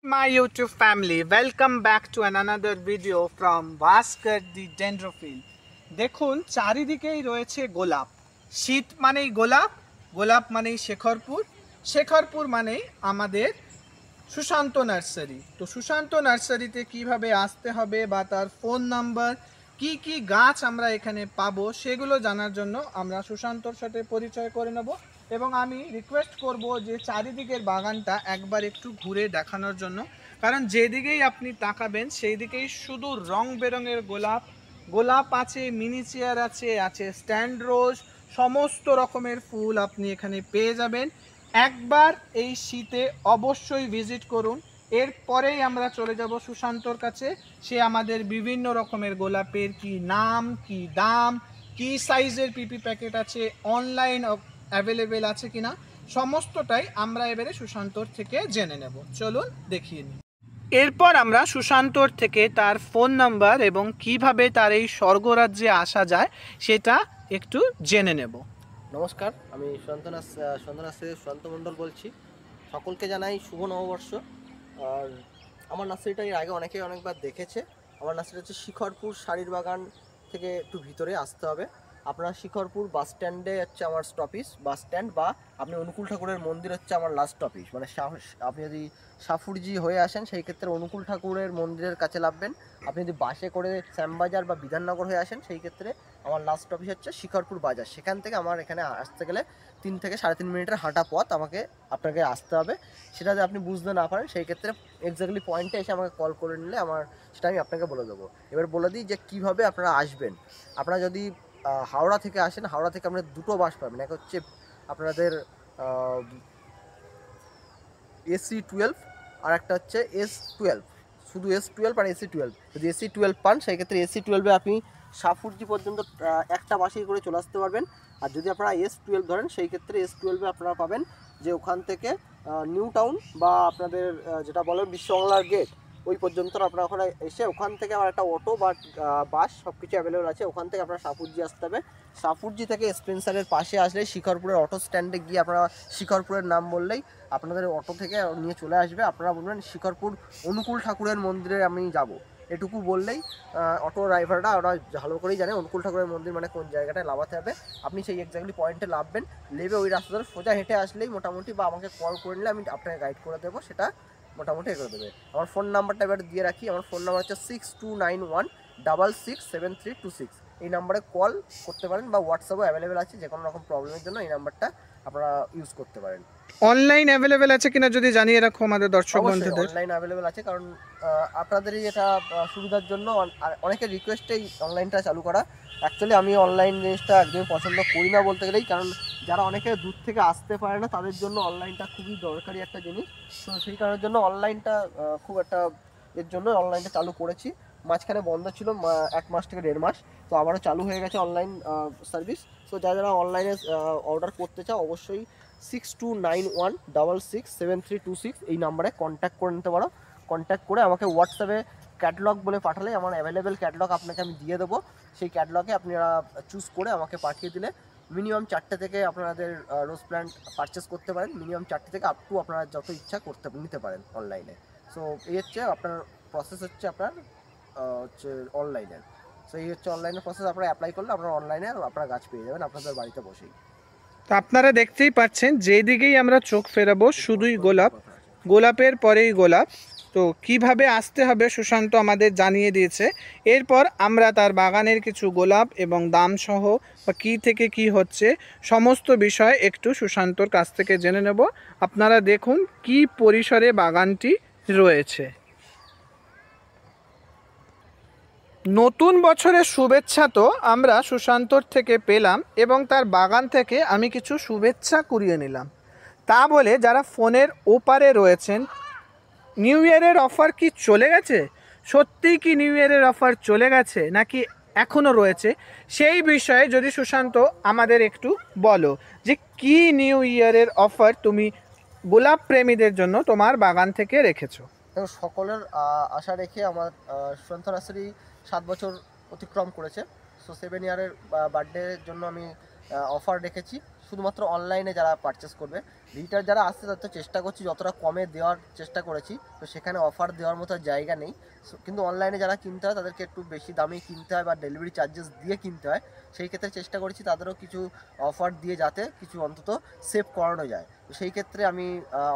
My YouTube family, welcome back to another video from Vaskar the Dendrophile. দেখুন চারিদিকেই রয়েছে গোলাপ। শীত মানেই গোলাপ, গোলাপ মানেই শেখরপুর, শেখরপুর মানেই আমাদের সুশান্ত নার্সারি। তো সুশান্ত নার্সারিতে কিভাবে আসতে হবে বা তার ফোন নাম্বার, কি কি গাছ আমরা এখানে পাবো সেগুলো জানার জন্য আমরা সুশান্তর সাথে পরিচয় করে নেব এবং আমি রিকোয়েস্ট করব যে চারিদিকের বাগানটা একবার একটু ঘুরে দেখানোর জন্য, কারণ যেদিকেই আপনি তাকাবেন সেই দিকেই শুধু রং বেরঙের গোলাপ। গোলাপ আছে, মিনিচিয়ার আছে, আছে স্ট্যান্ড রোজ, সমস্ত রকমের ফুল আপনি এখানে পেয়ে যাবেন। একবার এই শীতে অবশ্যই ভিজিট করুন। এরপরেই আমরা চলে যাব সুশান্তর কাছে। সে আমাদের বিভিন্ন রকমের গোলাপের কি নাম, কি দাম, কি সাইজের পিপি প্যাকেট আছে, অনলাইন অ্যাভেলেবেল আছে কিনা, সমস্তটাই আমরা এবারে সুশান্তর থেকে জেনে নেব। চলুন দেখিয়ে নিই। এরপর আমরা সুশান্তর থেকে তার ফোন নাম্বার এবং কিভাবে তার এই স্বর্গরাজ্যে আসা যায় সেটা একটু জেনে নেব। নমস্কার, আমি সুশান্ত মণ্ডল বলছি। সকলকে জানাই শুভ নববর্ষ। আর আমার নার্সারিটা এর আগে অনেকবার দেখেছে। আমার নার্সারি হচ্ছে শিখরপুর শাড়ির বাগান থেকে একটু ভিতরে আসতে হবে। আপনার শিখরপুর বাস স্ট্যান্ডে হচ্ছে আমার স্টপিস, বাস স্ট্যান্ড, বা আপনি অনুকূল ঠাকুরের মন্দির হচ্ছে আমার লাস্ট স্টপিস। মানে আপনি যদি সাফুরজি হয়ে আসেন সেই ক্ষেত্রে অনুকূল ঠাকুরের মন্দিরের কাছে নামবেন। আপনি যদি বাসে করে শ্যামবাজার বা বিধাননগর হয়ে আসেন সেই ক্ষেত্রে আমার লাস্ট স্টপিস হচ্ছে শিখরপুর বাজার। সেখান থেকে আমার এখানে আসতে গেলে 3 থেকে 3.5 মিনিটের হাঁটা পথ আপনাকে আসতে হবে। সেটা যদি আপনি বুঝতে না পারেন সেই ক্ষেত্রে এক্স্যাক্টলি পয়েন্টে এসে আমাকে কল করে নিলে সেটা আমি আপনাকে বলে দেবো। এবার বলে দিই যে কীভাবে আপনারা আসবেন। আপনারা যদি হাওড়া থেকে আসেন, হাওড়া থেকে আপনারা দুটো বাস পাবেন। এক হচ্ছে আপনাদের AC12 আর একটা হচ্ছে S12। শুধু S12 আর AC12। যদি AC12 পান সেই ক্ষেত্রে AC12-এ আপনি সাফুরজি পর্যন্ত একটা বাসেই করে চলে আসতে পারবেন। আর যদি আপনারা S12 ধরেন সেই ক্ষেত্রে S12-এ আপনারা পাবেন যে ওখান থেকে নিউ টাউন বা আপনাদের যেটা বলে বিশ্ববাংলার গেট ওই পর্যন্ত আপনারা ওখানে এসে ওখান থেকে আমার একটা অটো বা বাস সব কিছু অ্যাভেলেবেল আছে। ওখান থেকে আপনারা সাফুরজি আসতে হবে। সাফুরজি থেকে স্পেন্সারের পাশে আসলে শিখরপুরের অটো স্ট্যান্ডে গিয়ে আপনারা শিখরপুরের নাম বললেই আপনাদের অটো থেকে নিয়ে চলে আসবে। আপনারা বলবেন শিখরপুর অনুকূল ঠাকুরের মন্দিরে আমি যাব, এটুকু বললেই অটো ড্রাইভাররা ওরা ভালো করেই জানে অনুকূল ঠাকুরের মন্দির মানে কোন জায়গাটায় নামাতে হবে। আপনি সেই এক্স্যাক্টলি পয়েন্টে নামবেন, নেমে ওই রাস্তা ধরে সোজা হেঁটে আসলেই মোটামুটি, বা আমাকে কল করে নিলে আমি আপনাকে গাইড করে দেবো, সেটা মোটামুটি করে দেবে। আমার ফোন নাম্বারটা এবার দিয়ে রাখি। আমার ফোন নাম্বার হচ্ছে 6291667326। এই নাম্বারে কল করতে পারেন বা হোয়াটসঅ্যাপও অ্যাভেলেবেল আছে। যে কোনো রকম প্রবলেমের জন্য এই নাম্বারটা আপনারা ইউজ করতে পারেন। অনলাইন অ্যাভেলেবেল আছে কিনা যদি জানিয়ে রাখো আমাদের দর্শক বন্ধুদের। অনলাইন অ্যাভেলেবেল আছে, কারণ আপনাদেরই এটা সুবিধার জন্য অনেকের রিকোয়েস্টেই অনলাইনটা চালু করা। অ্যাকচুয়ালি আমি অনলাইন জিনিসটা একদমই পছন্দ করি না বলতে গেলেই, কারণ যারা অনেকে দূর থেকে আসতে পারে না তাদের জন্য অনলাইনটা খুবই দরকারি একটা জিনিস। তো সেই কারণের জন্য অনলাইনটা খুব একটা এর জন্য অনলাইনটা চালু করেছি। মাঝখানে বন্ধ ছিল 1 মাস থেকে 1.5 মাস, তো আবারও চালু হয়ে গেছে অনলাইন সার্ভিস। সো যারা অনলাইনে অর্ডার করতে চাও অবশ্যই 6291667326 এই নাম্বারে কন্ট্যাক্ট করে নিতে পারো। কন্ট্যাক্ট করে আমাকে হোয়াটসঅ্যাপে ক্যাটালগ বলে পাঠালে আমার অ্যাভেলেবেল ক্যাটালগ আপনাকে আমি দিয়ে দেবো। সেই ক্যাটালগে আপনারা চুজ করে আমাকে পাঠিয়ে দিলে মিনিমাম 4টে থেকে আপনাদের রোজ প্ল্যান্ট পারচেস করতে পারেন। মিনিমাম 4টে থেকে আপ টু আপনারা যত ইচ্ছা নিতে পারেন অনলাইনে। সো এই হচ্ছে আপনার প্রসেস, হচ্ছে আপনার হচ্ছে অনলাইনের। সো এই হচ্ছে অনলাইনের প্রসেস। আপনারা অ্যাপ্লাই করলে আপনারা অনলাইনে আপনারা গাছ পেয়ে যাবেন আপনাদের বাড়িতে বসেই। তো আপনারা দেখতেই পাচ্ছেন যেদিকেই আমরা চোখ ফেরাবো শুধুই গোলাপ, গোলাপের পরেই গোলাপ। তো কিভাবে আসতে হবে সুশান্ত আমাদের জানিয়ে দিয়েছে। এরপর আমরা তার বাগানের কিছু গোলাপ এবং দাম সহ বা কী থেকে কি হচ্ছে সমস্ত বিষয় একটু সুশান্তর কাছ থেকে জেনে নেব। আপনারা দেখুন কি পরিসরে বাগানটি রয়েছে। নতুন বছরের শুভেচ্ছা তো আমরা সুশান্তর থেকে পেলাম এবং তার বাগান থেকে আমি কিছু শুভেচ্ছা কুড়িয়ে নিলাম। তা বলে যারা ফোনের ওপারে রয়েছেন, নিউ ইয়ারের অফার কি চলে গেছে? সত্যিই কি নিউ ইয়ারের অফার চলে গেছে নাকি এখনও রয়েছে? সেই বিষয়ে যদি সুশান্ত আমাদের একটু বলো যে কি নিউ ইয়ারের অফার তুমি গোলাপ প্রেমীদের জন্য তোমার বাগান থেকে রেখেছো। সকলের আশা রেখে আমার সুশান্ত নার্সারি 7 বছর অতিক্রম করেছে। সো 7 ইয়ারের বার্থডের জন্য আমি অফার রেখেছি। শুধুমাত্র অনলাইনে যারা পারচেস করবে। ভিজিটার যারা আসছে তাদের তো চেষ্টা করছি যতটা কমে দেওয়ার চেষ্টা করেছি, তো সেখানে অফার দেওয়ার মতো জায়গা নেই। কিন্তু অনলাইনে যারা কিনতে হয় তাদেরকে একটু বেশি দামে কিনতে হয় বা ডেলিভারি চার্জেস দিয়ে কিনতে হয়। সেই ক্ষেত্রে চেষ্টা করেছি তাদেরও কিছু অফার দিয়ে যাতে কিছু অন্তত সেভ করানো যায়। তো সেই ক্ষেত্রে আমি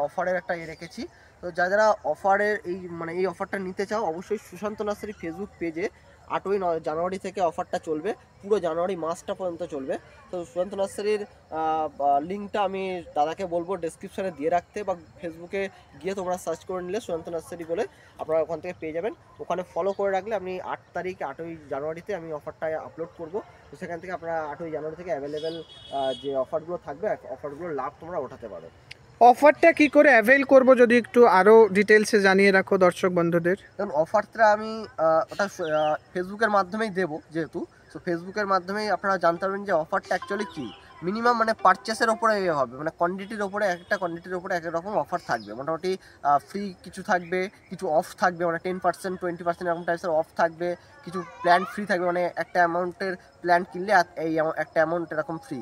অফারের একটা রেখেছি। তো যারা অফারের এই অফারটা নিতে চাও অবশ্যই সুশান্ত নার্সারি ফেসবুক পেজে 8ই জানুয়ারি থেকে অফারটা চলবে, পুরো জানুয়ারি মাসটা পর্যন্ত চলবে। তো সুশান্ত নার্সারির লিঙ্কটা আমি দাদাকে বলবো ডেসক্রিপশানে দিয়ে রাখতে, বা ফেসবুকে গিয়ে তোমরা সার্চ করে নিলে সুশান্ত নার্সারি বলে আপনারা ওখান থেকে পেয়ে যাবেন। ওখানে ফলো করে রাখলে আপনি 8ই জানুয়ারিতে আমি অফারটা আপলোড করব। তো সেখান থেকে আপনারা 8ই জানুয়ারি থেকে অ্যাভেলেবেল যে অফারগুলো থাকবে অফারগুলোর লাভ তোমরা ওঠাতে পারো। অফারটা কি করে অ্যাভেল করব যদি একটু আরো ডিটেলসে জানিয়ে রাখো দর্শক বন্ধুদের। কারণ অফারটা আমি ওটা ফেসবুকের মাধ্যমেই দেবো, যেহেতু তো ফেসবুকের মাধ্যমেই আপনারা জানতে পারবেন যে অফারটা অ্যাকচুয়ালি কী। মিনিমাম মানে পারচেসের ওপরে হবে, মানে কোয়ান্টিটির ওপরে একটা কোয়ান্টিটির ওপরে এক রকম অফার থাকবে। মোটামুটি ফ্রি কিছু থাকবে, কিছু অফ থাকবে, মানে 10%, 20% এরকম টাইপসের অফ থাকবে, কিছু প্ল্যান ফ্রি থাকবে, মানে একটা অ্যামাউন্টের প্ল্যান কিনলে এই একটা অ্যামাউন্ট এরকম ফ্রি,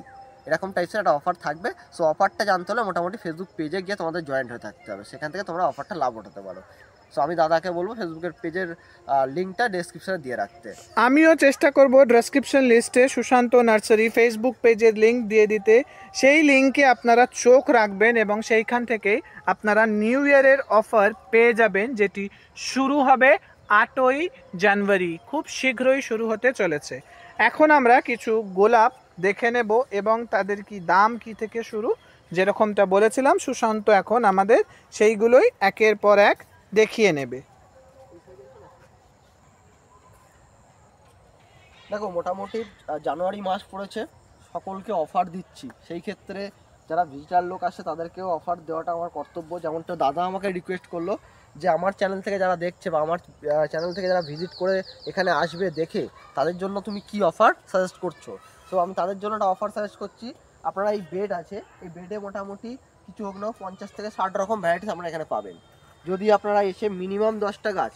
এরকম টাইপসের একটা অফার থাকবে। সো অফারটা জানতে হলে মোটামুটি ফেসবুক পেজে গিয়ে তোমাদের জয়েন্ট হয়ে থাকতে হবে, সেখান থেকে তোমরা অফারটা লাভ উঠাতে পারো। সো আমি দাদাকে বলবো ফেসবুকের পেজের লিঙ্কটা ডেসক্রিপশনে দিয়ে রাখতে। আমিও চেষ্টা করব ডেসক্রিপশন লিস্টে সুশান্ত নার্সারি ফেসবুক পেজের লিঙ্ক দিয়ে দিতে। সেই লিঙ্কে আপনারা চোখ রাখবেন এবং সেইখান থেকে আপনারা নিউ ইয়ারের অফার পেয়ে যাবেন, যেটি শুরু হবে 8ই জানুয়ারি, খুব শীঘ্রই শুরু হতে চলেছে। এখন আমরা কিছু গোলাপ দেখে নেব এবং তাদের কি দাম কি থেকে শুরু, যেরকমটা বলেছিলাম সুশান্ত এখন আমাদের সেইগুলোই একের পর এক দেখিয়ে নেবে। দেখো মোটামুটি জানুয়ারি মাস পড়েছে, সকলকে অফার দিচ্ছি। সেই ক্ষেত্রে যারা ভিজিটার লোক আসে তাদেরকেও অফার দেওয়াটা আমার কর্তব্য। যেমনটা দাদা আমাকে রিকোয়েস্ট করলো যে আমার চ্যানেল থেকে যারা দেখছে বা আমার চ্যানেল থেকে যারা ভিজিট করে এখানে আসবে দেখে, তাদের জন্য তুমি কি অফার সাজেস্ট করছো। তো আমি তাদের জন্য একটা অফার সাজেস্ট করছি। আপনারা এই বেড আছে, এই বেডে মোটামুটি কিছু হোক না 50 থেকে 60 রকম ভ্যারাইটিস আপনারা এখানে পাবেন। যদি আপনারা এসে মিনিমাম 10টা গাছ,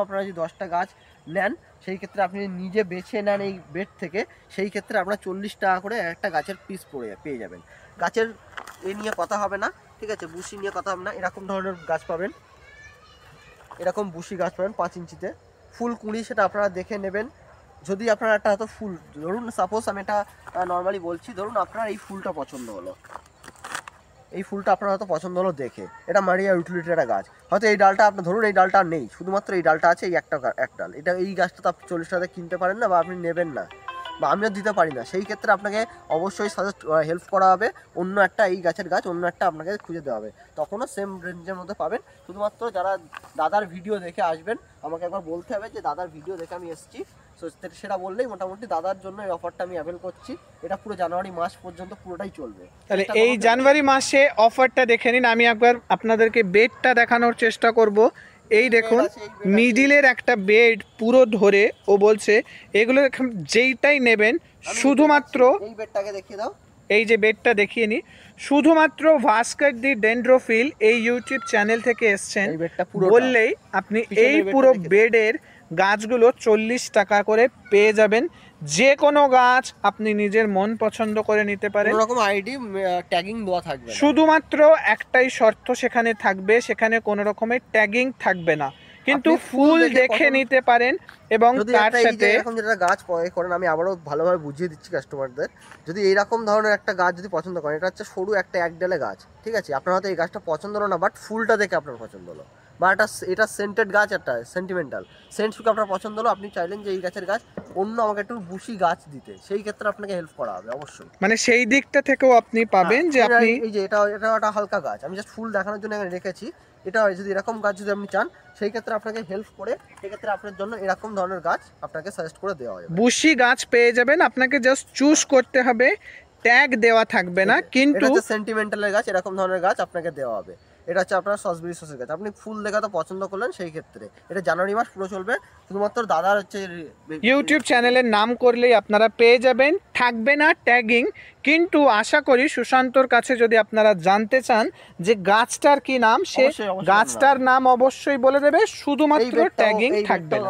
আপনারা যদি 10টা গাছ নেন, সেই ক্ষেত্রে আপনি নিজে বেছে নেন এই বেড থেকে, সেই ক্ষেত্রে আপনার 40 টাকা করে একটা গাছের পিস পেয়ে যাবেন। গাছের নিয়ে কথা হবে না, ঠিক আছে, বুশি নিয়ে কথা হবে না। এরকম ধরনের গাছ পাবেন, এরকম বুশি গাছ পাবেন 5 ইঞ্চিতে। ফুল কুঁড়ি সেটা আপনারা দেখে নেবেন। যদি আপনার একটা হয়তো ফুল, ধরুন সাপোজ আমি এটা নর্মালি বলছি, ধরুন আপনার এই ফুলটা পছন্দ হলো, এই ফুলটা আপনার হয়তো পছন্দ হলো দেখে, এটা মারিয়া ইউটিলিটির একটা গাছ, হয়তো এই ডালটা আপনার ধরুন এই ডালটা নেই, শুধুমাত্র এই ডালটা আছে, এই এক ডাল, এটা এই গাছটা তো আপনি 40 টাকা কিনতে পারেন না, বা আপনি নেবেন না, বা আমিও দিতে পারি না। সেই ক্ষেত্রে আপনাকে অবশ্যই সাজেস্ট হেল্প করা হবে, অন্য একটা এই গাছের গাছ অন্য একটা আপনাকে খুঁজে দেওয়া হবে, তখনও সেম রেঞ্জের মধ্যে পাবেন। শুধুমাত্র যারা দাদার ভিডিও দেখে আসবেন, আমাকে একবার বলতে হবে যে দাদার ভিডিও দেখে আমি এসেছি, সো সেটা বললেই মোটামুটি দাদার জন্য এই অফারটা আমি অ্যাভেল করছি। এটা পুরো জানুয়ারি মাস পর্যন্ত পুরোটাই চলবে। তাহলে এই জানুয়ারি মাসে অফারটা দেখে নিন। আমি একবার আপনাদেরকে বেডটা দেখানোর চেষ্টা করব। এই দেখুন মিডিলের একটা বেড পুরো ধরে, ও বলছে এগুলো যেইটাই নেবেন শুধুমাত্র এই বেডটাকে দেখিয়ে দাও, এই যে বেডটা দেখিয়ে নি, শুধুমাত্র ভাস্কর দি ডেন্ড্রোফিল এই ইউটিউব চ্যানেল থেকে এসছেন বললেই আপনি এই পুরো বেডের গাছগুলো 40 টাকা করে পেয়ে যাবেন। যে কোনো গাছ আপনি নিজের মন পছন্দ করে নিতে পারেন, কোনো রকম আইডি ট্যাগিং দেওয়া থাকবে না। শুধুমাত্র একটাই শর্ত সেখানে থাকবে, সেখানে কোনো রকমের ট্যাগিং থাকবে না, কিন্তু ফুল দেখে নিতে পারেন। এবং তার সাথে এরকম যেটা গাছ করেন, আমি আবারও ভালোভাবে বুঝিয়ে দিচ্ছি কাস্টমারদের, যদি এইরকম ধরনের একটা গাছ যদি পছন্দ করেন, এটা হচ্ছে সরু একটা এক ডালে গাছ, ঠিক আছে, আপনার হয়তো এই গাছটা পছন্দ হলো না, বাট ফুলটা দেখে আপনার পছন্দ হলো, বা এটা সেন্টেড গাছ, একটা সেন্টিমেন্টাল সেন্ট শুকে আপনার পছন্দ হলো, আপনি চাইলেন যে এই গাছের গাছ অন্য আমাকে একটু বুশি গাছ দিতে, সেই ক্ষেত্রে আপনাকে হেল্প করা হবে অবশ্যই। মানে সেই দিকটা থেকেও আপনি পাবেন যে আপনি এই যে এটা একটা হালকা গাছ, আমি জাস্ট ফুল দেখানোর জন্য এখানে রেখেছি। এটা যদি এরকম গাছ যদি আপনি চান, সেই ক্ষেত্রে আপনাকে হেল্প করে, সেক্ষেত্রে আপনার জন্য এরকম ধরনের গাছ আপনাকে সাজেস্ট করে দেওয়া হবে। বুশি গাছ পেয়ে যাবেন, আপনাকে জাস্ট চুজ করতে হবে, ট্যাগ দেওয়া থাকবে না। কিন্তু সেন্টিমেন্টালের গাছ, এরকম ধরনের গাছ আপনাকে দেওয়া হবে। এটা হচ্ছে আপনার সসবেরি সসের গাছ, আপনি ফুল দেখা তো পছন্দ করলেন, সেই ক্ষেত্রে এটা জানুয়ারি মাস পুরো চলবে। শুধুমাত্র দাদার হচ্ছে ইউটিউব চ্যানেলের নাম করলেই আপনারা পেয়ে যাবেন, থাকবে না ট্যাগিং। কিন্তু আশা করি সুশান্তর কাছে যদি আপনারা জানতে চান যে গাছটার কি নাম, সে গাছটার নাম অবশ্যই বলে দেবে, শুধুমাত্র ট্যাগিং থাকবে না।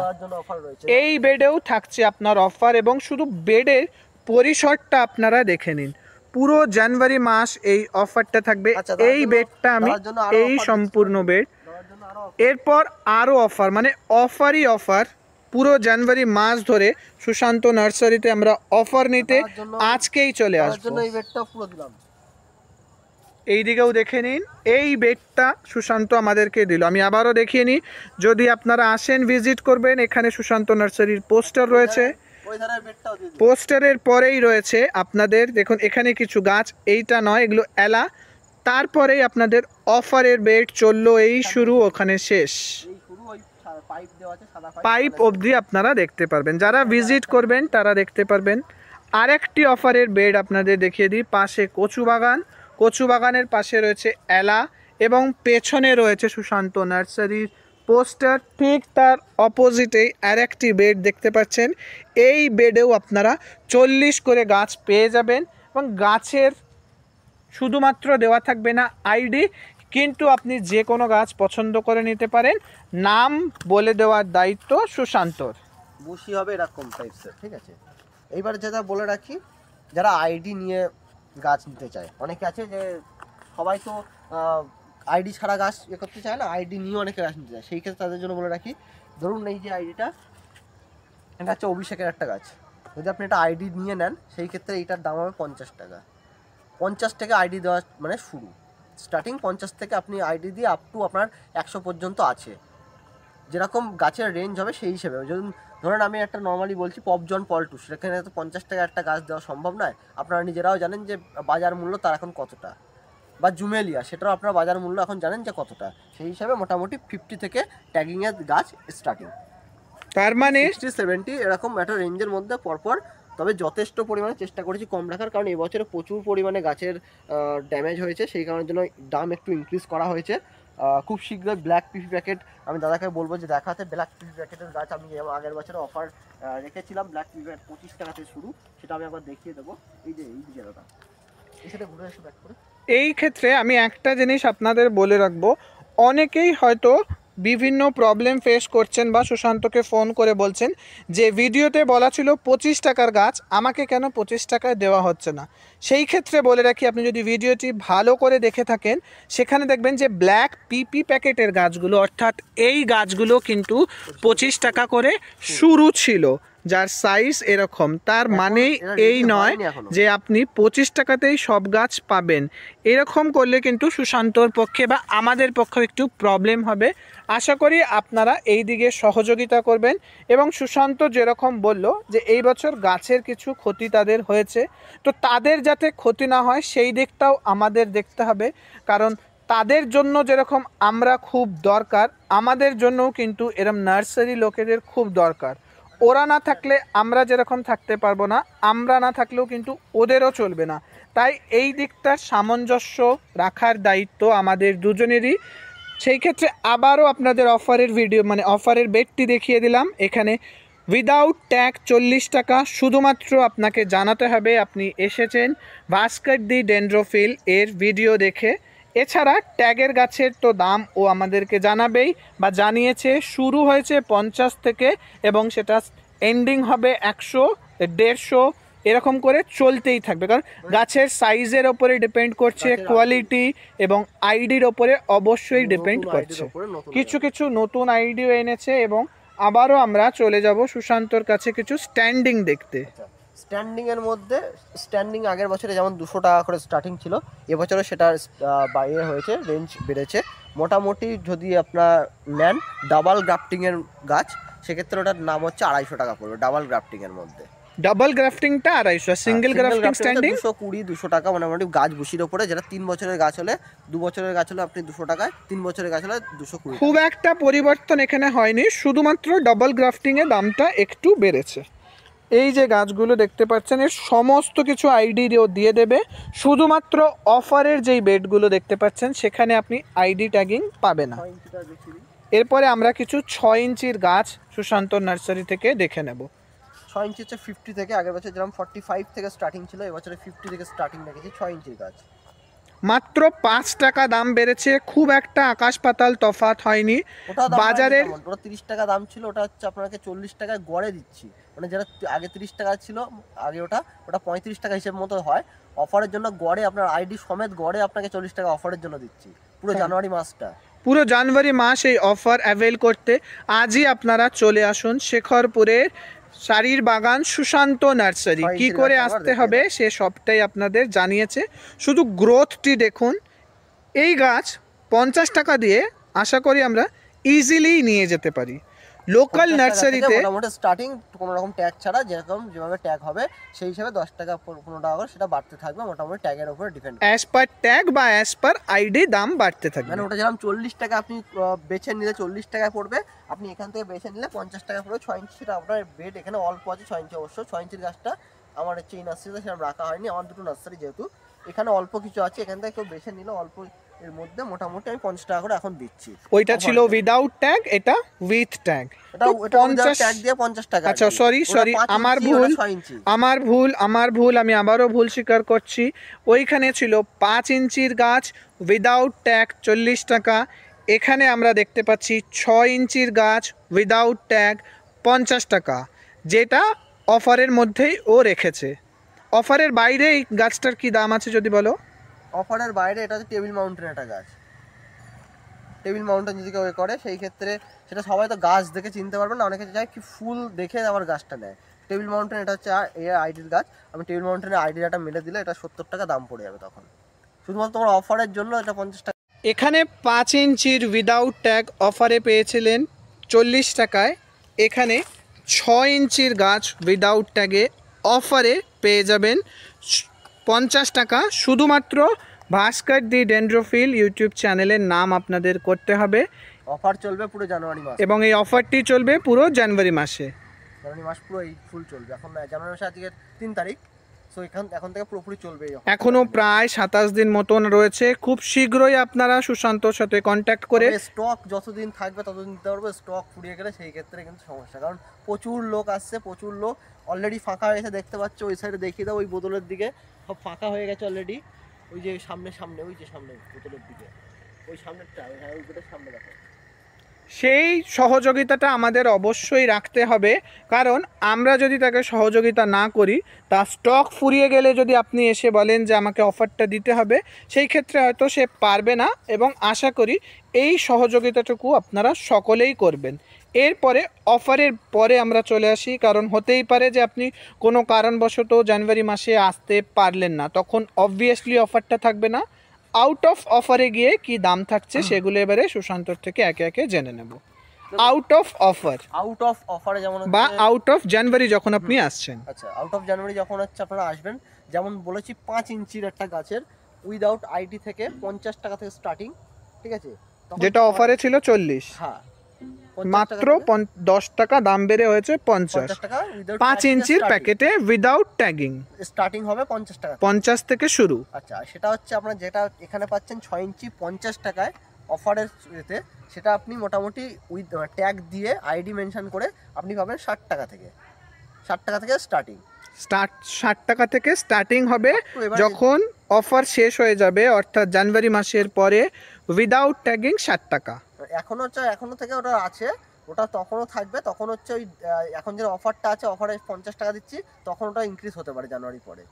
এই বেডেও থাকছে আপনার অফার, এবং শুধু বেডের পরিসরটা আপনারা দেখে নিন, পুরো জানুয়ারি মাস এই অফারটা থাকবে। আচ্ছা, এই বেডটা আমি এই সম্পূর্ণ বেড, এরপর আরও অফার, মানে অফারই অফার পুরো জানুয়ারি মাস ধরে সুশান্ত নার্সারিতে আমরা অফার নিতে আজকেই চলে আসবো। এই বেডটা পুরো দিলাম। এই দিকেও দেখে নিন, এই বেডটা সুশান্ত আমাদেরকে দিল। আমি আবারও দেখিয়ে নিই, যদি আপনারা আসেন ভিজিট করবেন, এখানে সুশান্ত নার্সারির পোস্টার রয়েছে, পোস্টারের পরেই রয়েছে আপনাদের দেখুন এখানে কিছু গাছ, এইটা নয় এগুলো এলা, তারপরেই আপনাদের অফারের বেড চললো, এই শুরু ওখানে শেষ, পাইপ অবধি আপনারা দেখতে পারবেন, যারা ভিজিট করবেন তারা দেখতে পারবেন। আরেকটি অফারের বেড আপনাদের দেখিয়ে দিই, পাশে কচু বাগান, কচু বাগানের পাশে রয়েছে এলা এবং পেছনে রয়েছে সুশান্ত নার্সারির পোস্টার, ঠিক তার অপোজিটেই আরেকটি বেড দেখতে পাচ্ছেন। এই বেডেও আপনারা 40 করে গাছ পেয়ে যাবেন এবং গাছের শুধুমাত্র দেওয়া থাকবে না আইডি, কিন্তু আপনি যে কোনো গাছ পছন্দ করে নিতে পারেন, নাম বলে দেওয়ার দায়িত্ব সুশান্তর। বুশি হবে এরকম টাইপসের, ঠিক আছে। এইবার যেটা বলে রাখি, যারা আইডি নিয়ে গাছ নিতে চায়, অনেকে আছে যে সবাই তো আইডি ছাড়া গাছ করতে চায় না, আইডি নিয়ে অনেকে গাছ নিতে চায়, সেই ক্ষেত্রে তাদের জন্য বলে রাখি, ধরুন এই যে আইডিটা, এটা হচ্ছে অভিষেকের একটা গাছ, যদি আপনি এটা আইডি নিয়ে নেন সেই ক্ষেত্রে এইটার দাম হবে 50 টাকা। 50 টাকা আইডি দেওয়া মানে শুরু, স্টার্টিং 50 থেকে আপনি আইডি দিয়ে আপ টু আপনার 100 পর্যন্ত আছে, যেরকম গাছের রেঞ্জ হবে সেই হিসেবে। ধরেন আমি একটা নর্মালি বলছি পপজন পলটু, সেখানে তো 50 টাকা একটা গাছ দেওয়া সম্ভব নয়, আপনারা নিজেরাও জানেন যে বাজার মূল্য তার এখন কতটা, বা জুমেলিয়া সেটাও আপনারা বাজার মূল্য এখন জানেন যে কতটা, সেই হিসাবে মোটামুটি 50 থেকে ট্যাগিংয়ের গাছ স্টার্টিং, তার মানে 60-70 এরকম একটা রেঞ্জের মধ্যে পরপর। তবে যথেষ্ট পরিমাণে চেষ্টা করেছি কম রাখার, কারণ এবছরে প্রচুর পরিমাণে গাছের ড্যামেজ হয়েছে, সেই কারণের জন্য দাম একটু ইনক্রিজ করা হয়েছে। খুব শীঘ্রই ব্ল্যাক পিপি প্যাকেট আমি দাদাকে বলবো যে দেখাতে, ব্ল্যাক পিপি প্যাকেটের গাছ আমি আগের বছরে অফার রেখেছিলাম, ব্ল্যাক পিপি প্যাকেট 25 টাকাতে শুরু, সেটা আমি একবার দেখিয়ে দেবো। এই যে জায়গাটা এসে ঘুরে এসে ব্যাক করে। এই ক্ষেত্রে আমি একটা জিনিস আপনাদের বলে রাখবো, অনেকেই হয়তো বিভিন্ন প্রবলেম ফেস করছেন বা সুশান্তকে ফোন করে বলছেন যে ভিডিওতে বলা ছিল 25 টাকার গাছ, আমাকে কেন 25 টাকায় দেওয়া হচ্ছে না। সেই ক্ষেত্রে বলে রাখি, আপনি যদি ভিডিওটি ভালো করে দেখে থাকেন, সেখানে দেখবেন যে ব্ল্যাক পিপি প্যাকেটের গাছগুলো, অর্থাৎ এই গাছগুলো কিন্তু 25 টাকা করে শুরু ছিল, যার সাইজ এরকম, তার মানেই এই নয় যে আপনি 25 টাকাতেই সব গাছ পাবেন। এরকম করলে কিন্তু সুশান্তর পক্ষে বা আমাদের পক্ষে একটু প্রবলেম হবে। আশা করি আপনারা এই দিকে সহযোগিতা করবেন, এবং সুশান্ত যেরকম বলল যে এই বছর গাছের কিছু ক্ষতি তাদের হয়েছে, তো তাদের যাতে ক্ষতি না হয় সেই দিকটাও আমাদের দেখতে হবে, কারণ তাদের জন্য যেরকম আমরা খুব দরকার, আমাদের জন্যও কিন্তু এরকম নার্সারি লোকেদের খুব দরকার। ওরা না থাকলে আমরা যেরকম থাকতে পারবো না, আমরা না থাকলেও কিন্তু ওদেরও চলবে না। তাই এই দিকটার সামঞ্জস্য রাখার দায়িত্ব আমাদের দুজনেরই। সেই ক্ষেত্রে আবারও আপনাদের অফারের ভিডিও, মানে অফারের বেডটি দেখিয়ে দিলাম। এখানে উইদাউট ট্যাগ 40 টাকা, শুধুমাত্র আপনাকে জানাতে হবে আপনি এসেছেন ভাস্কর দি ডেন্ড্রোফিল এর ভিডিও দেখে। এছাড়া ট্যাগের গাছের তো দাম ও আমাদেরকে জানাবেই বা জানিয়েছে, শুরু হয়েছে 50 থেকে এবং সেটা এন্ডিং হবে 100, 150 এরকম করে চলতেই থাকবে, কারণ গাছের সাইজের ওপরে ডিপেন্ড করছে, কোয়ালিটি এবং আইডির ওপরে অবশ্যই ডিপেন্ড করছে। কিছু কিছু নতুন আইডিও এনেছে, এবং আবারও আমরা চলে যাব সুশান্তর কাছে কিছু স্ট্যান্ডিং দেখতে। স্ট্যান্ডিংয়ের মধ্যে স্ট্যান্ডিং আগের বছরে যেমন 200 টাকা করে স্টার্টিং ছিল, এবছরে সেটার বাইরে হয়েছে, রেঞ্জ বেড়েছে মোটামুটি। যদি আপনার নেন ডাবল গ্রাফটিংয়ের গাছ, সেক্ষেত্রে ওটার নাম হচ্ছে 250 টাকা পড়বে ডাবল গ্রাফটিংয়ের মধ্যে। ডাবল গ্রাফটিংটা 250, সিঙ্গেল গ্রাফটিং স্ট্যান্ডিং 220-200 টাকা মোটামুটি গাছ বুশির ওপরে, যেটা 3 বছরের গাছ হলে, 2 বছরের গাছ হলে আপনি 200 টাকায়, 3 বছরের গাছ হলে 220। খুব একটা পরিবর্তন এখানে হয়নি, শুধুমাত্র ডাবল গ্রাফটিংয়ের দামটা একটু বেড়েছে। এই যে গাছগুলো দেখতে পাচ্ছেন, এর সমস্ত কিছু আইডিও দিয়ে দেবে, শুধুমাত্র অফারের যেই বেডগুলো দেখতে পাচ্ছেন সেখানে আপনি আইডি ট্যাগিং পাবে না। এরপরে আমরা কিছু 6 ইঞ্চির গাছ সুশান্ত নার্সারি থেকে দেখে নেব। 6 ইঞ্চি হচ্ছে 50 থেকে, আগের বছর যেরকম 45 থেকে স্টার্টিং ছিল, এবছরে 50 থেকে স্টার্টিং রেখেছি 6 ইঞ্চির গাছ। মাত্র 5 টাকা দাম বেড়েছে, খুব একটা আকাশ পাতাল তফাৎ হয়নি বাজারের। ওটা 30 টাকা দাম ছিল, ওটা হচ্ছে আপনাকে 40 টাকায় গড়ে দিচ্ছি, মানে যেটা আগে 30 টাকা ছিল আগে ওটা 35 টাকা হিসেব মতো হয়। অফারের জন্য গড়ে আপনার আইডি সমেত গড়ে আপনাকে 40 টাকা অফারের জন্য দিচ্ছি পুরো জানুয়ারি মাসটা। পুরো জানুয়ারি মাস এই অফার অ্যাভেল করতে আজই আপনারা চলে আসুন শেখরপুরের শাড়ির বাগান সুশান্ত নার্সারি। কি করে আসতে হবে সে সবটাই আপনাদের জানিয়েছে, শুধু গ্রোথটি দেখুন। এই গাছ 50 টাকা দিয়ে আশা করি আমরা ইজিলি নিয়ে যেতে পারি। লোকাল নার্সারিতে মোটামুটি স্টার্টিং কোনো রকম ট্যাগ ছাড়া, যেরকম যেভাবে ট্যাগ হবে সেই হিসাবে 10 টাকা 15 টাকা করে সেটা বাড়তে থাকবে, মোটামুটি ট্যাগের উপরে ডিপেন্ড, অ্যাজ পার ট্যাগ বা অ্যাজ পার আইডি দাম বাড়তে থাকবে। মানে ওটা যেরকম 40 টাকা আপনি বেছে নিলে 40 টাকা পড়বে, আপনি এখান থেকে বেছে নিলে 50 টাকা পড়বে। 6 ইঞ্চি সেটা আপনার বেড এখানে অল্প আছে, 6 ইঞ্চি অবশ্য। 6 ইঞ্চির গাছটা আমার হচ্ছে এই নার্সারিতে সেরকম রাখা হয়নি, আমার দুটো নার্সারি যেহেতু এখানে অল্প কিছু আছে, এখান থেকে কেউ বেছে নিলে অল্প এর মধ্যে মোটামুটি আমি 50 টাকা করে এখন দিচ্ছি। ওইটা ছিল উইদাউট ট্যাগ, এটা উইথ ট্যাগ। এটা 50 ট্যাগ দিয়ে 50 টাকা। আচ্ছা সরি আমার ভুল আমি আবারও ভুল স্বীকার করছি। ওইখানে ছিল 5 ইঞ্চির গাছ উইদাউট ট্যাগ 40 টাকা, এখানে আমরা দেখতে পাচ্ছি 6 ইঞ্চির গাছ উইদাউট ট্যাগ 50 টাকা, যেটা অফারের মধ্যেই ও রেখেছে। অফারের বাইরে এই গাছটার কি দাম আছে যদি বলো? অফারের বাইরে এটা হচ্ছে টেবিল মাউন্টেন একটা গাছ। টেবিল মাউন্টেন যদি কেউ করে সেই ক্ষেত্রে সেটা সবাই তো গাছ দেখে চিনতে পারবে না, অনেকে চায় কি ফুল দেখে আবার গাছটা নেয়। টেবিল মাউন্টেন এটা হচ্ছে এর আইডির গাছ, আমি টেবিল মাউন্টেনের আইডিয়াটা মেলে দিলে এটা 70 টাকা দাম পড়ে যাবে তখন, শুধুমাত্র তোমার অফারের জন্য এটা 50 টাকা। এখানে 5 ইঞ্চির উইদাউট ট্যাগ অফারে পেয়েছিলেন 40 টাকায়, এখানে 6 ইঞ্চির গাছ উইদাউট ট্যাগে অফারে পেয়ে যাবেন 50 টাকা। শুধুমাত্র ভাস্কর দি ডেন্ড্রোফিল ইউটিউব চ্যানেলের নাম আপনাদের করতে হবে। অফার চলবে পুরো জানুয়ারি মাস, এবং এই অফারটি চলবে পুরো জানুয়ারি মাসে। জানুয়ারি মাস পুরো এই ফুল চলবে, এখন জানুয়ারি মাসে আজকে 3 তারিখ, সো এখন থেকে পুরোপুরি চলবে। এখনো প্রায় 27 দিন মতন রয়েছে, খুব শীঘ্রই আপনারা সুশান্তর সাথে কন্ট্যাক্ট করে স্টক যতদিন থাকবে ততদিন দিতে পারবো। স্টক ফুরিয়ে গেলে সেই ক্ষেত্রে কিন্তু সমস্যা, কারণ প্রচুর লোক আসছে, প্রচুর লোক অলরেডি ফাঁকা হয়ে গেছে, দেখতে পাচ্ছ ওই সাইডে দেখিয়ে দাও, ওই বোতলের দিকে সব ফাঁকা হয়ে গেছে অলরেডি। ওই যে সামনে ওই যে সামনে বোতলের দিকে, ওই সামনেরটা, হ্যাঁ ওই বোতলের সামনে দেখো। সেই সহযোগিতাটা আমাদের অবশ্যই রাখতে হবে, কারণ আমরা যদি তাকে সহযোগিতা না করি, তার স্টক ফুরিয়ে গেলে যদি আপনি এসে বলেন যে আমাকে অফারটা দিতে হবে, সেই ক্ষেত্রে হয়তো সে পারবে না। এবং আশা করি এই সহযোগিতাটুকু আপনারা সকলেই করবেন। এরপরে অফারের পরে আমরা চলে আসি, কারণ হতেই পারে যে আপনি কোনো কারণবশত জানুয়ারি মাসে আসতে পারলেন না, তখন অবভিয়াসলি অফারটা থাকবে না। আউট অফ অফারে গিয়ে কি দাম থাকছে সেগুলো এবারে সুশান্তর থেকে একে একে জেনে নেব। আউট অফ অফারে যেমন বা আউট অফ জানুয়ারি যখন আপনি আসছেন, আচ্ছা আউট অফ জানুয়ারি যখন হচ্ছে আপনারা আসবেন, যেমন বলেছি 5 ইঞ্চির একটা গাছের উইদাউট আইডি থেকে 50 টাকা থেকে স্টার্টিং, ঠিক আছে, যেটা অফারে ছিল 40, হ্যাঁ মাত্র 10 টাকা দাম বেড়ে হয়েছে 50 টাকা। 5 ইঞ্চির প্যাকেটে উইদাউট ট্যাগিং স্টার্টিং হবে 50 টাকা, 50 থেকে শুরু। আচ্ছা সেটা হচ্ছে আপনারা যেটা এখানে পাচ্ছেন 6 ইঞ্চি 50 টাকায় অফারের এতে, সেটা আপনি মোটামুটি উইথ ট্যাগ দিয়ে আইডি মেনশন করে আপনি পাবেন 60 টাকা থেকে স্টার্টিং। 60 টাকা থেকে স্টার্টিং হবে, যখন অফার শেষ হয়ে যাবে অর্থাৎ জানুয়ারি মাসের পরে উইদাউট ট্যাগিং 60 টাকা। এখনো থেকে ওটা আছে, ওটা তখনও থাকবে, তখন হচ্ছে ওই এখন যে অফারটা আছে, অফারে 50 টাকা দিচ্ছি, তখন ওটা ইনক্রিজ হতে পারে জানুয়ারি পরে,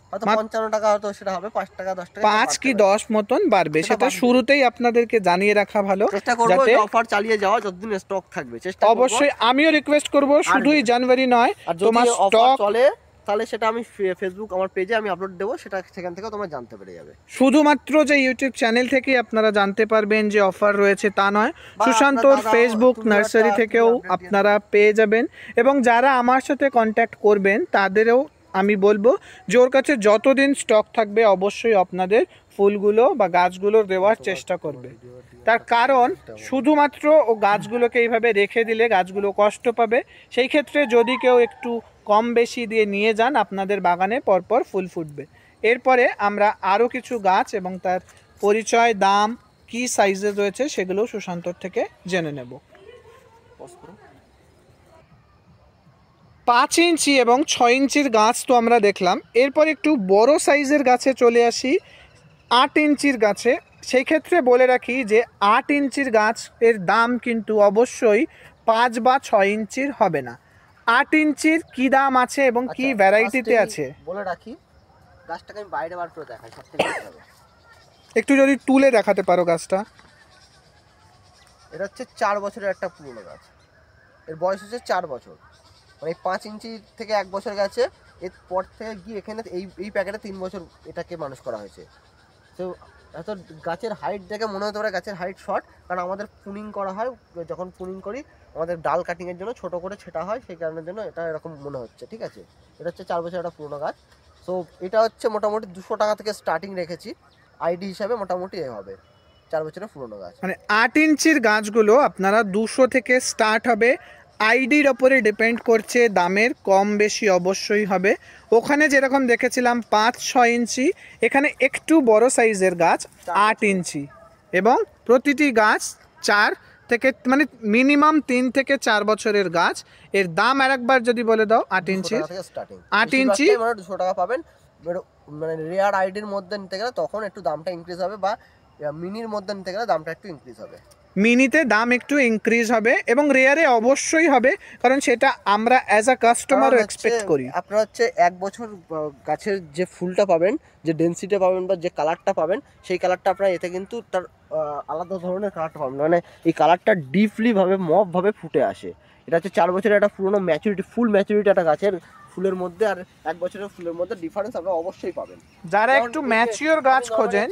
হয়তো 55 টাকা হয়তো সেটা হবে, 5 টাকা 10 টাকা 5 কি 10 মতন বাড়বে, সেটা শুরুতেই আপনাদেরকে জানিয়ে রাখা ভালো। চেষ্টা করব এই অফার চালিয়ে যাওয়া যতদিন স্টক থাকবে, চেষ্টা করব। অবশ্যই আমিও রিকোয়েস্ট করব, শুধুই জানুয়ারি নয়, তোমার স্টক চলে তাহলে সেটা আমি ফেসবুক আমার পেজে আমি আপলোড দেবো, সেটা সেখান থেকে তোমরা জানতে পেরে যাবে। শুধুমাত্র যে ইউটিউব চ্যানেল থেকেই আপনারা জানতে পারবেন যে অফার রয়েছে তা নয়, সুশান্তর ফেসবুক নার্সারি থেকেও আপনারা পেয়ে যাবেন। এবং যারা আমার সাথে কন্ট্যাক্ট করবেন তাদেরও আমি বলবো যে ওর কাছে যতদিন স্টক থাকবে অবশ্যই আপনাদের ফুলগুলো বা গাছগুলো দেওয়ার চেষ্টা করবে। তার কারণ শুধুমাত্র ও গাছগুলোকে এইভাবে রেখে দিলে গাছগুলো কষ্ট পাবে, সেই ক্ষেত্রে যদি কেউ একটু কম বেশি দিয়ে নিয়ে যান আপনাদের বাগানে পরপর ফুল ফুটবে। এরপরে আমরা আরও কিছু গাছ এবং তার পরিচয়, দাম, কি সাইজের রয়েছে সেগুলো সুশান্তর থেকে জেনে নেব। 5 ইঞ্চি এবং 6 ইঞ্চির গাছ তো আমরা দেখলাম, এরপর একটু বড় সাইজের গাছে চলে আসি। 8 ইঞ্চির গাছে, সেই ক্ষেত্রে বলে রাখি যে 8 ইঞ্চির গাছের দাম কিন্তু অবশ্যই 5 বা 6 ইঞ্চির হবে না। 8 ইঞ্চির কি দাম আছে এবং কি আচ্ছা, ভ্যারাইটিতে first আছে বলে রাখি, গাছটাকে আমি বাইরে বার করে দেখাই, সব থেকে ভালো হবে। একটু যদি তুলে দেখাতে পারো গাছটা। এটা হচ্ছে 4 বছরের একটা পুরনো গাছ, এর বয়স হচ্ছে 4 বছর, মানে 5 ইঞ্চি থেকে 1 বছর গেছে, এরপর থেকে গিয়ে এখানে এই প্যাকেটে 3 বছর এটাকে মানুষ করা হয়েছে। তো এত গাছের হাইট দেখে মনে হতে পারে গাছের হাইট শর্ট, কারণ আমাদের পুনিং করা হয়, যখন পুনিং করি আমাদের ডাল কাটিংয়ের জন্য ছোট করে ছেটা হয়, সেই কারণের জন্য এটা এরকম মনে হচ্ছে, ঠিক আছে। এটা হচ্ছে 4 বছর একটা পুরনো গাছ। সো এটা হচ্ছে মোটামুটি 200 টাকা থেকে স্টার্টিং রেখেছি, আইডি হিসাবে মোটামুটি এ হবে 4 বছরের পুরনো গাছ। মানে 8 ইঞ্চির গাছগুলো আপনারা 200 থেকে স্টার্ট হবে। আইডির ওপরে ডিপেন্ড করছে, দামের কম বেশি অবশ্যই হবে। ওখানে যেরকম দেখেছিলাম 5-6 ইঞ্চি, এখানে একটু বড় সাইজের গাছ 8 ইঞ্চি, এবং প্রতিটি গাছ 4 থেকে মানে মিনিমাম 3 থেকে 4 বছরের গাছ। এর দাম আরেকবার যদি বলে দাও। 8 ইঞ্চির 8 ইঞ্চি 200 টাকা পাবেন। মানে রেয়ার আইডির মধ্যে নিতে গেলে তখন একটু দামটা ইনক্রিজ হবে, বা মিনির মধ্যে নিতে গেলে দামটা একটু ইনক্রিজ হবে। মিনিতে দাম একটু ইনক্রিজ হবে এবং রেয়ারে অবশ্যই হবে, কারণ সেটা আমরা অ্যাজ আ কাস্টমার এক্সপেক্ট করি। আপনারা হচ্ছে 1 বছর গাছের যে ফুলটা পাবেন, যে ডেন্সিটি পাবেন বা যে কালারটা পাবেন, সেই কালারটা আপনারা এতে কিন্তু তার আলাদা ধরনের কালারটা পাবেন, মানে এই কালারটা ডিপলি ভাবে মফ ভাবে ফুটে আসে। এটা হচ্ছে 4 বছরের একটা পুরোনো ম্যাচুরিটি, ফুল ম্যাচুরিটি একটা গাছের ফুলের মধ্যে আর 1 বছরের ফুলের মধ্যে ডিফারেন্স আপনারা অবশ্যই পাবেন। যারা একটু ম্যাচিওর গাছ খোঁজেন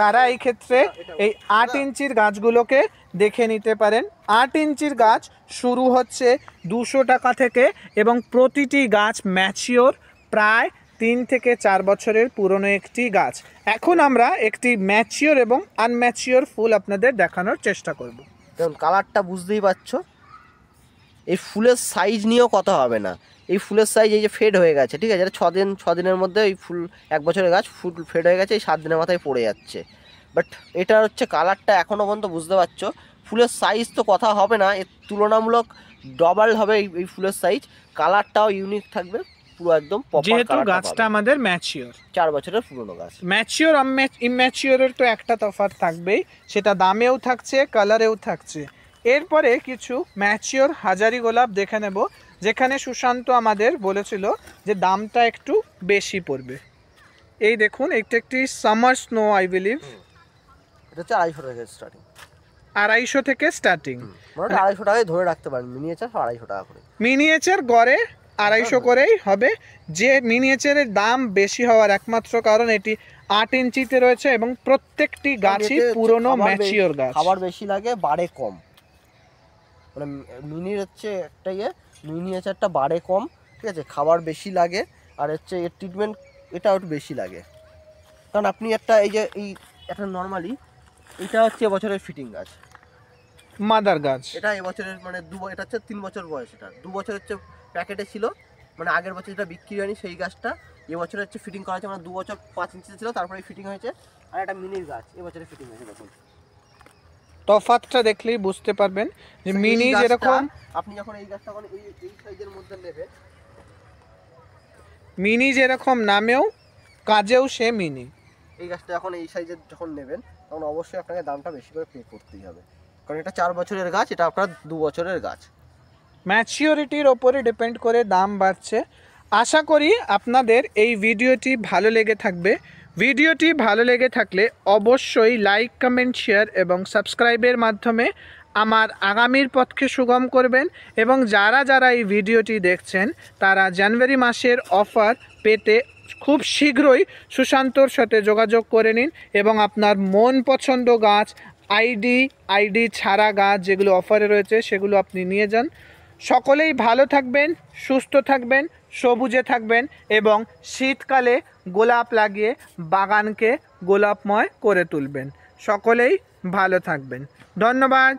তারা এই ক্ষেত্রে এই 8 ইঞ্চির গাছগুলোকে দেখে নিতে পারেন। 8 ইঞ্চির গাছ শুরু হচ্ছে 200 টাকা থেকে, এবং প্রতিটি গাছ ম্যাচিওর, প্রায় 3 থেকে 4 বছরের পুরনো একটি গাছ। এখন আমরা একটি ম্যাচিওর এবং আনম্যাচিওর ফুল আপনাদের দেখানোর চেষ্টা করব। দেখুন কালারটা বুঝতেই পারছো। এই ফুলের সাইজ নিয়েও কথা হবে না, এই ফুলের সাইজ এই যে ফেড হয়ে গেছে, ঠিক আছে, 6 দিনের মধ্যে এই ফুল 1 বছরের গাছ ফুল ফেড হয়ে গেছে, এই 7 দিনের মাথায় পড়ে যাচ্ছে। বাট এটা হচ্ছে কালারটা এখনও পর্যন্ত বুঝতে পারছো। ফুলের সাইজ তো কথা হবে না, এর তুলনামূলক ডবল হবে এই ফুলের সাইজ, কালারটাও ইউনিক থাকবে পুরো একদম প্রপার। যেহেতু গাছটা আমাদের ম্যাচিওর, 4 বছরের পুরনো গাছ। ম্যাচিওর ইম্যাচিওরের তো একটা তফাৎ থাকবেই, সেটা দামেও থাকছে, কালারেও থাকছে। এরপরে কিছু ম্যাচিওর হাজারি গোলাপ দেখে নেব, যেখানে সুশান্ত আমাদের বলেছিল যে দামটা একটু বেশি পড়বে। এই দেখুন, এটা একটি সামার স্নো, আই বিলিভ এটা হচ্ছে 250 টাকা স্টার্টিং, 250 থেকে স্টার্টিং, মানে 250 টাকায় ধরে রাখতে পারেন। মিনিয়েচার 250 টাকা করে, মিনিয়েচার গড়ে 250 করেই হবে। যে মিনিয়েচারের দাম বেশি হওয়ার একমাত্র কারণ এটি 8 ইঞ্চিতে রয়েছে এবং প্রত্যেকটি গাছই পুরনো ম্যাচিওর গাছ। খাবার বেশি লাগে, বাড়ে কম, মানে মিনির হচ্ছে একটা মিনিয়েচারটা বাড়ে কম, ঠিক আছে, খাবার বেশি লাগে, আর হচ্ছে এর ট্রিটমেন্ট এটাও একটু বেশি লাগে। কারণ আপনি একটা এই যে একটা নর্মালি এটা হচ্ছে এবছরের ফিটিং গাছ, মাদার গাছ, এটা এবছরের মানে এটা হচ্ছে 3 বছর বয়স, এটা 2 বছর হচ্ছে প্যাকেটে ছিল, মানে আগের বছর যেটা বিক্রি হয়নি সেই গাছটা এবছর হচ্ছে ফিটিং করা হয়েছে, মানে 2 বছর 5 ইঞ্চিতে ছিল, তারপরে ফিটিং হয়েছে। আর একটা মিনির গাছ এবছরে ফিটিং হয়েছে। দেখুন তফাৎটা দেখলেই বুঝতে পারবেন যে মিনি যেরকম, আপনি যখন এই গাছটা এই সাইজের মধ্যে নেবেন, মিনি যেরকম নামেও কাজেও সে মিনি। এই গাছটা যখন এই সাইজের যখন নেবেন তখন অবশ্যই আপনাকে দামটা বেশি করে পে করতেই হবে, কারণ এটা 4 বছরের গাছ, এটা আপনার 2 বছরের গাছ। ম্যাচিওরিটির ওপরে ডিপেন্ড করে দাম বাড়ছে। আশা করি আপনাদের এই ভিডিওটি ভালো লেগে থাকবে। ভিডিওটি ভালো লেগে থাকলে অবশ্যই লাইক, কমেন্ট, শেয়ার এবং সাবস্ক্রাইবের মাধ্যমে আমার আগামীর পথকে সুগম করবেন। এবং যারা যারা এই ভিডিওটি দেখছেন তারা জানুয়ারি মাসের অফার পেতে খুব শীঘ্রই সুশান্তর সাথে যোগাযোগ করে নিন এবং আপনার মন পছন্দ গাছ, আইডি ছাড়া গাছ যেগুলো অফারে রয়েছে সেগুলো আপনি নিয়ে যান। সকলেই ভালো থাকবেন, সুস্থ থাকবেন, সবুজে থাকবেন এবং শীতকালে গোলাপ লাগিয়ে বাগানকে গোলাপময় করে তুলবেন। সকলেই ভালো থাকবেন। ধন্যবাদ।